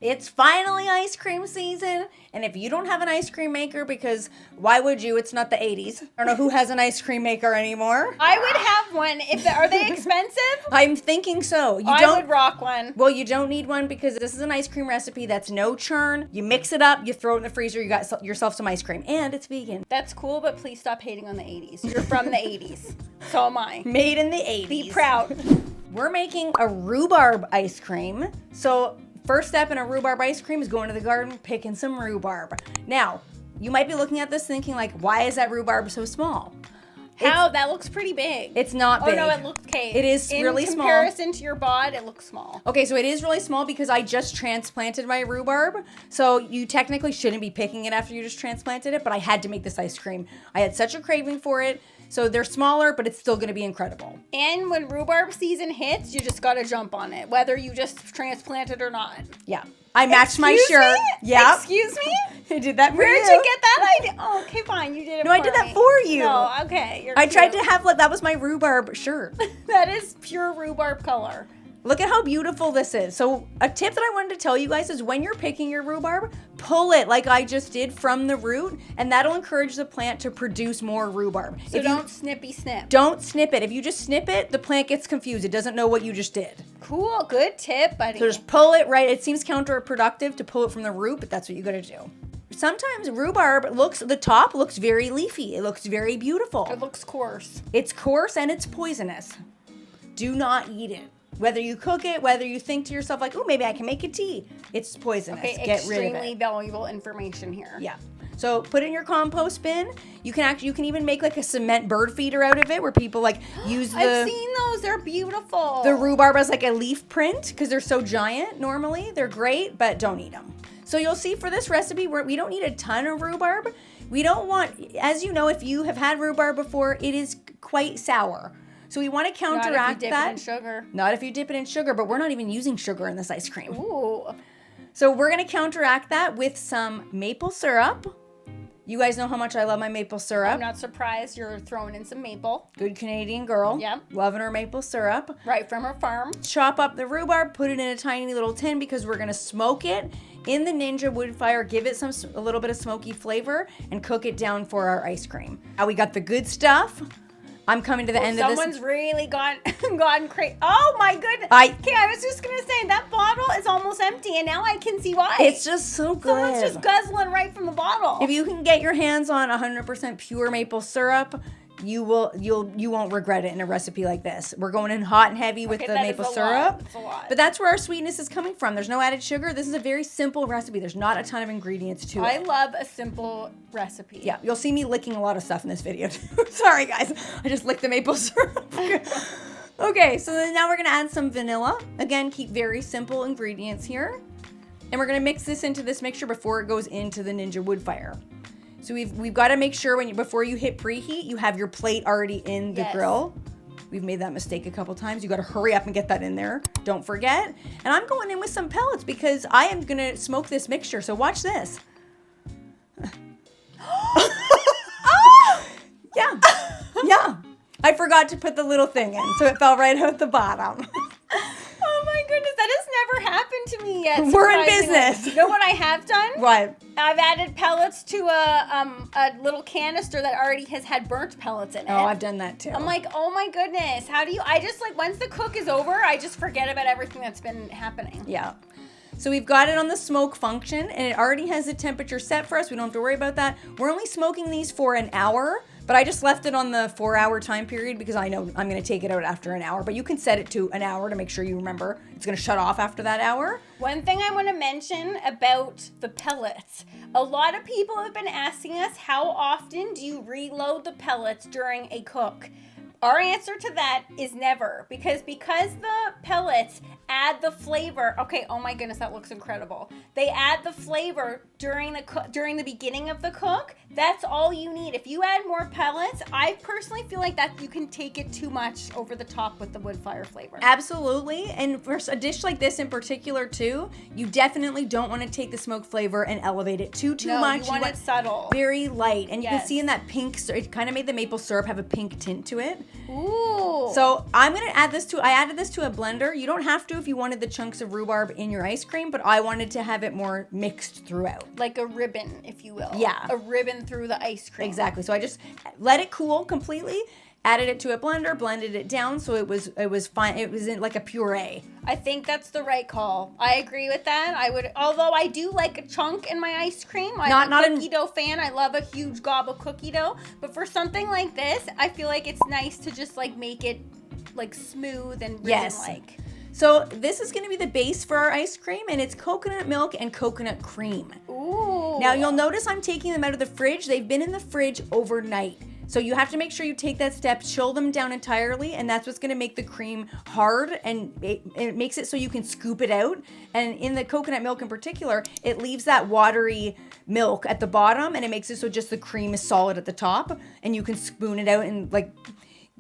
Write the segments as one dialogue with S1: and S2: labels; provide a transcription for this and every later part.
S1: It's finally ice cream season, and if you don't have an ice cream maker, because why would you? It's not the 80s. I don't know who has an ice cream maker anymore.
S2: I would have one. Are they expensive?
S1: I'm thinking so.
S2: I would rock one.
S1: Well, you don't need one because this is an ice cream recipe that's no churn. You mix it up, you throw it in the freezer, you got yourself some ice cream, and it's vegan.
S2: That's cool, but please stop hating on the 80s. You're from the 80s. So am I.
S1: Made in the 80s.
S2: Be proud.
S1: We're making a rhubarb ice cream. So first step in a rhubarb ice cream is going to the garden, picking some rhubarb. Now, you might be looking at this thinking like, why is that rhubarb so small?
S2: That looks pretty big.
S1: It's not big.
S2: Oh, no, it looks okay.
S1: It is really small.
S2: In comparison to your bod, it looks small.
S1: Okay, so it is really small because I just transplanted my rhubarb. So you technically shouldn't be picking it after you just transplanted it, but I had to make this ice cream. I had such a craving for it. So they're smaller, but it's still going to be incredible.
S2: And when rhubarb season hits, you just got to jump on it, whether you just transplanted or not.
S1: Yeah. I matched my shirt.
S2: Yeah. Excuse me?
S1: I did that for
S2: Where'd
S1: you.
S2: you get that idea? Oh, okay, fine. You did it
S1: No, I did that for you.
S2: No, okay.
S1: I tried to have, that was my rhubarb shirt.
S2: That is pure rhubarb color.
S1: Look at how beautiful this is. So a tip that I wanted to tell you guys is when you're picking your rhubarb, pull it like I just did from the root, and that'll encourage the plant to produce more rhubarb.
S2: So don't snippy snip.
S1: Don't snip it. If you just snip it, the plant gets confused. It doesn't know what you just did.
S2: Cool. Good tip, buddy.
S1: So just pull it right. It seems counterproductive to pull it from the root, but that's what you got to do. Sometimes rhubarb the top looks very leafy. It looks very beautiful.
S2: It looks coarse.
S1: It's coarse and it's poisonous. Do not eat it. Whether you cook it, whether you think to yourself like, oh, maybe I can make a tea. It's poisonous.
S2: Okay,
S1: Get rid of it.
S2: Extremely valuable information here.
S1: Yeah. So put it in your compost bin. You can even make like a cement bird feeder out of it where people like use
S2: I've seen those. They're beautiful.
S1: The rhubarb as like a leaf print because they're so giant normally. They're great, but don't eat them. So you'll see for this recipe, we don't need a ton of rhubarb. We don't want, as you know, if you have had rhubarb before, it is quite sour. So we want to counteract that.
S2: Not if you dip it in sugar.
S1: Not if you dip it in sugar, but we're not even using sugar in this ice cream.
S2: Ooh.
S1: So we're going to counteract that with some maple syrup. You guys know how much I love my maple syrup.
S2: I'm not surprised you're throwing in some maple.
S1: Good Canadian girl.
S2: Yep.
S1: Loving her maple syrup.
S2: Right from her farm.
S1: Chop up the rhubarb, put it in a tiny little tin because we're going to smoke it in the Ninja Woodfire, give it a little bit of smoky flavor, and cook it down for our ice cream. Now we got the good stuff. I'm coming to the end of this.
S2: Someone's really gone crazy. Oh my goodness. I was just going to say that bottle is almost empty and now I can see why.
S1: It's just so good.
S2: Someone's just guzzling right from the bottle.
S1: If you can get your hands on 100% pure maple syrup, you won't regret it in a recipe like this. We're going in hot and heavy with the maple syrup.
S2: That's a lot.
S1: But that's where our sweetness is coming from. There's no added sugar. This is a very simple recipe. There's not a ton of ingredients to it.
S2: I love a simple recipe.
S1: Yeah, you'll see me licking a lot of stuff in this video too. Sorry guys, I just licked the maple syrup. Okay, so then now we're gonna add some vanilla. Again, keep very simple ingredients here. And we're gonna mix this into this mixture before it goes into the Ninja Woodfire. So we've got to make sure before you hit preheat, you have your plate already in the grill. We've made that mistake a couple times. You got to hurry up and get that in there. Don't forget. And I'm going in with some pellets because I am going to smoke this mixture. So watch this. Yeah. Yeah. I forgot to put the little thing in, so it fell right out the bottom.
S2: Oh my goodness, that has never happened to me yet.
S1: We're in business.
S2: You know what I have done?
S1: What?
S2: I've added pellets to a little canister that already has had burnt pellets in it.
S1: Oh, I've done that too.
S2: I'm like, oh my goodness, I just like, once the cook is over, I just forget about everything that's been happening.
S1: Yeah. So we've got it on the smoke function and it already has the temperature set for us. We don't have to worry about that. We're only smoking these for an hour, but I just left it on the 4-hour time period because I know I'm gonna take it out after an hour, but you can set it to an hour to make sure you remember it's gonna shut off after that hour.
S2: One thing I wanna mention about the pellets. A lot of people have been asking us, how often do you reload the pellets during a cook? Our answer to that is never, because the pellets add the flavor. Okay, oh my goodness, that looks incredible. They add the flavor during the beginning of the cook. That's all you need. If you add more pellets, I personally feel like that you can take it too much over the top with the woodfire flavor.
S1: Absolutely, and for a dish like this in particular too, you definitely don't want to take the smoke flavor and elevate it too much.
S2: You want it subtle.
S1: Very light, and you can see in that pink, it kind of made the maple syrup have a pink tint to it.
S2: Ooh.
S1: So I'm going to add this I added this to a blender. You don't have to if you wanted the chunks of rhubarb in your ice cream, but I wanted to have it more mixed throughout.
S2: Like a ribbon, if you will.
S1: Yeah.
S2: A ribbon through the ice cream.
S1: Exactly. So I just let it cool completely, added it to a blender, blended it down so it was fine. It was in like a puree.
S2: I think that's the right call. I agree with that. Although I do like a chunk in my ice cream. I'm a cookie dough fan. I love a huge gob of cookie dough. But for something like this, I feel like it's nice to just like make it like smooth and ribbon-like.
S1: So this is going to be the base for our ice cream, and it's coconut milk and coconut cream.
S2: Ooh.
S1: Now you'll notice I'm taking them out of the fridge. They've been in the fridge overnight. So you have to make sure you take that step, chill them down entirely, and that's what's going to make the cream hard, and it makes it so you can scoop it out. And in the coconut milk in particular, it leaves that watery milk at the bottom, and it makes it so just the cream is solid at the top, and you can spoon it out and like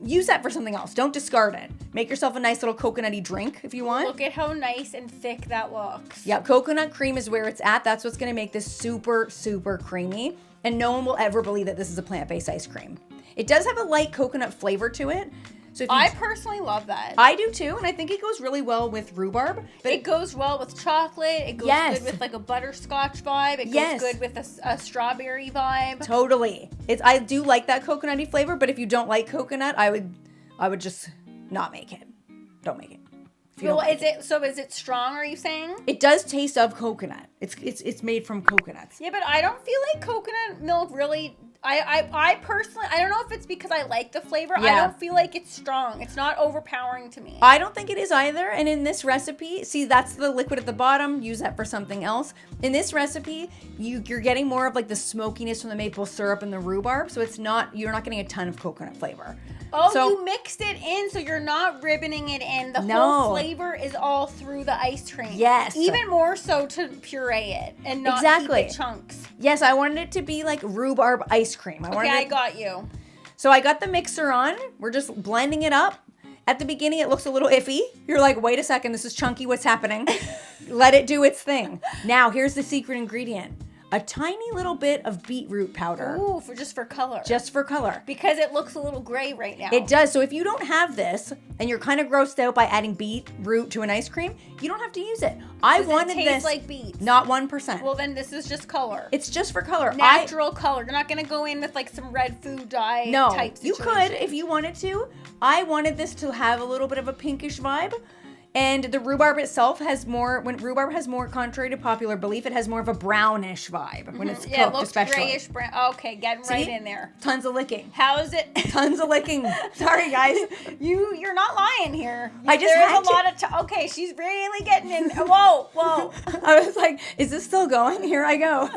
S1: use that for something else. Don't discard it. Make yourself a nice little coconutty drink if you want.
S2: Look at how nice and thick that looks.
S1: Yeah, coconut cream is where it's at. That's what's going to make this super, super creamy. And no one will ever believe that this is a plant-based ice cream. It does have a light coconut flavor to it. So if
S2: I personally love that.
S1: I do too, and I think it goes really well with rhubarb.
S2: But it goes well with chocolate. It goes good with like a butterscotch vibe. It goes good with a strawberry vibe.
S1: Totally. I do like that coconutty flavor, but if you don't like coconut, I would just not make it. Don't make it.
S2: Well, is it strong, are you saying?
S1: It does taste of coconut. It's made from coconuts.
S2: Yeah, but I don't feel like coconut milk really. I personally, I don't know if it's because I like the flavor. Yeah. I don't feel like it's strong. It's not overpowering to me.
S1: I don't think it is either. And in this recipe, see, that's the liquid at the bottom. Use that for something else. In this recipe, you're getting more of like the smokiness from the maple syrup and the rhubarb. So you're not getting a ton of coconut flavor.
S2: Oh, so, you mixed it in, so you're not ribboning it in. The whole flavor is all through the ice cream.
S1: Yes.
S2: Even more so to puree it and not keep it chunks.
S1: Yes, I wanted it to be like rhubarb ice cream.
S2: I got you.
S1: So I got the mixer on. We're just blending it up. At the beginning, it looks a little iffy. You're like, wait a second, this is chunky. What's happening? Let it do its thing. Now, here's the secret ingredient. A tiny little bit of beetroot powder.
S2: Ooh, just for color.
S1: Just for color.
S2: Because it looks a little gray right now.
S1: It does. So if you don't have this and you're kind of grossed out by adding beetroot to an ice cream, you don't have to use it.
S2: Does it taste like beets?
S1: Not 1%.
S2: Well, then this is just color.
S1: It's just for color.
S2: Natural color. You're not going to go in with like some red food dye type situation.
S1: You could if you wanted to. I wanted this to have a little bit of a pinkish vibe. And the rhubarb itself when rhubarb has more, contrary to popular belief, it has more of a brownish vibe when it's cooked,
S2: it looks
S1: especially.
S2: Grayish brown. Okay, getting right in there.
S1: Tons of licking.
S2: How is it?
S1: Tons of licking. Sorry, guys.
S2: You're not lying here. Okay, she's really getting in. Whoa.
S1: I was like, is this still going? Here I go.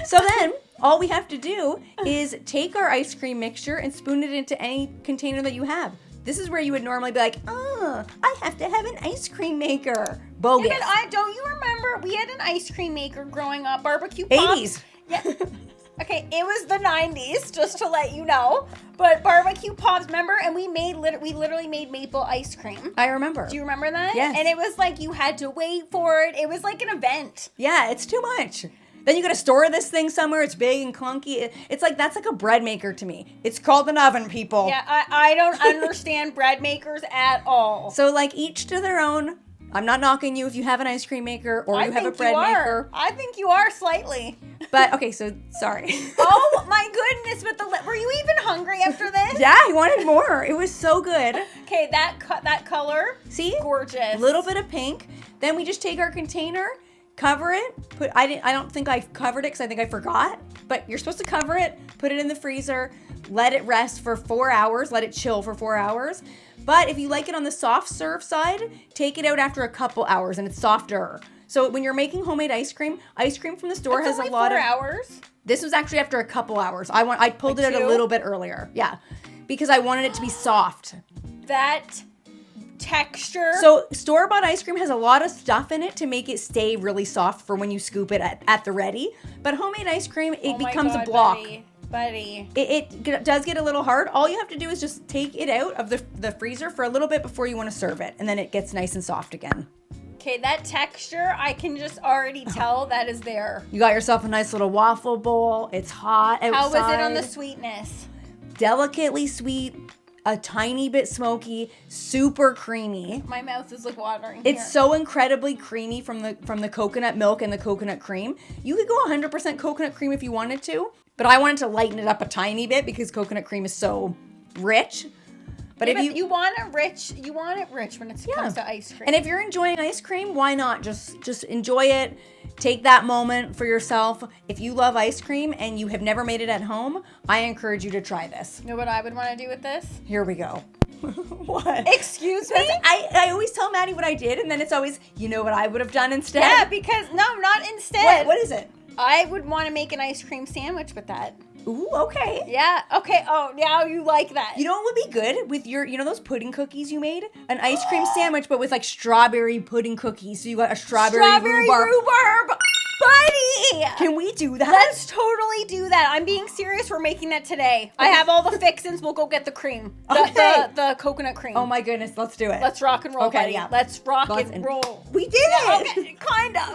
S1: So then, all we have to do is take our ice cream mixture and spoon it into any container that you have. This is where you would normally be like, I have to have an ice cream maker. Bogus.
S2: Yeah, but don't you remember we had an ice cream maker growing up, barbecue pops?
S1: 80s.
S2: Yeah. Okay, it was the 90s, just to let you know. But barbecue pops, remember? And we literally made maple ice cream.
S1: I remember.
S2: Do you remember that?
S1: Yes.
S2: And it was like you had to wait for it. It was like an event.
S1: Yeah, it's too much. Then you got to store this thing somewhere. It's big and clunky. It's like, that's like a bread maker to me. It's called an oven, people.
S2: Yeah, I don't understand bread makers at all.
S1: So like each to their own. I'm not knocking you if you have an ice cream maker or you have a bread maker.
S2: I think you are slightly.
S1: But okay, so sorry.
S2: Oh my goodness, were you even hungry after this?
S1: Yeah, I wanted more. It was so good.
S2: Okay, that color.
S1: See?
S2: Gorgeous.
S1: A little bit of pink. Then we just take our container, cover it. I don't think I covered it because I think I forgot. But you're supposed to cover it, put it in the freezer, let it rest for 4 hours, let it chill for 4 hours. But if you like it on the soft serve side, take it out after a couple hours and it's softer. So when you're making homemade ice cream from the store has a lot of
S2: 4 hours.
S1: This was actually after a couple hours. I pulled it out a little bit earlier. Yeah. Because I wanted it to be soft.
S2: That texture.
S1: So store-bought ice cream has a lot of stuff in it to make it stay really soft for when you scoop it at the ready. But homemade ice cream, it becomes a block.
S2: Buddy.
S1: It does get a little hard. All you have to do is just take it out of the freezer for a little bit before you want to serve it. And then it gets nice and soft again.
S2: Okay, that texture, I can just already tell that is there.
S1: You got yourself a nice little waffle bowl. It's hot outside.
S2: How was it on the sweetness?
S1: delicately sweet, a tiny bit smoky, super creamy.
S2: My mouth is like watering.
S1: It's so incredibly creamy from the coconut milk and the coconut cream. You could go 100% coconut cream if you wanted to, but I wanted to lighten it up a tiny bit because coconut cream is so rich. But
S2: yeah,
S1: if
S2: you want it rich when it comes to ice cream.
S1: And if you're enjoying ice cream, why not just enjoy it? Take that moment for yourself. If you love ice cream and you have never made it at home, I encourage you to try this.
S2: You know what I would want to do with this?
S1: Here we go. What?
S2: Excuse me?
S1: I always tell Maddie what I did, and then it's always, you know what I would have done instead?
S2: Yeah, because, no, not instead.
S1: What is it?
S2: I would want to make an ice cream sandwich with that.
S1: Ooh, okay.
S2: Yeah, okay. Oh, now you like that.
S1: You know what would be good with your, those pudding cookies you made? An ice cream sandwich, but with like strawberry pudding cookies. So you got a strawberry rhubarb.
S2: Buddy!
S1: Can we do that?
S2: Let's totally do that. I'm being serious. We're making that today. I have all the fixins. We'll go get the cream. The coconut cream.
S1: Oh my goodness, let's do it.
S2: Let's rock and roll,
S1: okay,
S2: buddy.
S1: Yeah.
S2: Let's rock and roll.
S1: We did it!
S2: Okay, kind of.